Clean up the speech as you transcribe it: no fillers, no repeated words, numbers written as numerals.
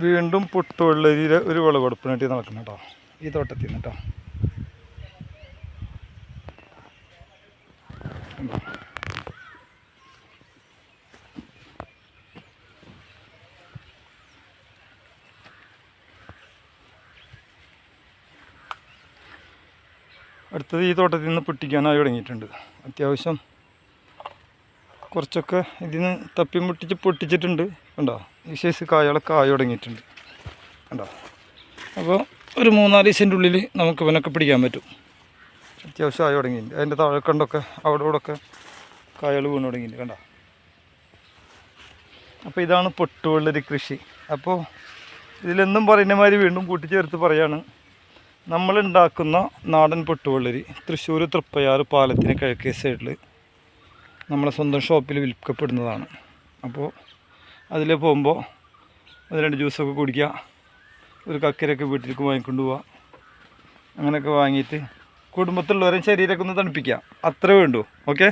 വീണ്ടും പുട്ടുവെള്ളരിയിലെ ഒരു വിളവെടുപ്പിനായിട്ട് നടക്കുന്നു കേട്ടോ, ഈ തോട്ടത്തിൽ നിന്ന് കേട്ടോ. അടുത്തത് ഈ തോട്ടത്തിൽ നിന്ന് പൊട്ടിക്കാനായി തുടങ്ങിയിട്ടുണ്ട്. അത്യാവശ്യം കുറച്ചൊക്കെ ഇതിന് തപ്പി മുട്ടിച്ച് പൊട്ടിച്ചിട്ടുണ്ട്. കണ്ടോ, ഈ സൈസ് കായകളൊക്കെ ആയി തുടങ്ങിയിട്ടുണ്ട്. കണ്ടോ, അപ്പോൾ ഒരു 3-4 ദിവസത്തിൻ്റെ ഉള്ളിൽ നമുക്ക് ഇവനൊക്കെ പിടിക്കാൻ പറ്റും. അത്യാവശ്യം ആയി തുടങ്ങിയിട്ടുണ്ട്. അതിൻ്റെ താഴെ കണ്ടൊക്കെ അവിടെ ഇവിടെ ഒക്കെ കായകൾ വീണ് തുടങ്ങിയിട്ടുണ്ട്. കണ്ടോ, അപ്പോൾ ഇതാണ് പൊട്ടുവെള്ളരി കൃഷി. അപ്പോൾ ഇതിലെന്നും പറയുന്ന മാതിരി വീണ്ടും കൂട്ടിച്ചേർത്ത് പറയാണ്, നമ്മളുണ്ടാക്കുന്ന നാടൻ പൊട്ടുവെള്ളരി തൃശ്ശൂർ തൃപ്പയാർ പാലത്തിന് കിഴക്കേ സൈഡിൽ നമ്മളെ സ്വന്തം ഷോപ്പിൽ വിൽക്കപ്പെടുന്നതാണ്. അപ്പോൾ അതിൽ പോകുമ്പോൾ അത് 2 ജ്യൂസൊക്കെ കുടിക്കുക, ഒരു കക്കരയൊക്കെ വീട്ടിലേക്ക് വാങ്ങിക്കൊണ്ട് പോവുക. അങ്ങനെയൊക്കെ വാങ്ങിയിട്ട് കുടുംബത്തിലുള്ളവരെ ശരീരമൊക്കെ ഒന്ന് തണുപ്പിക്കുക, അത്രേ വേണ്ടൂ. ഓക്കെ.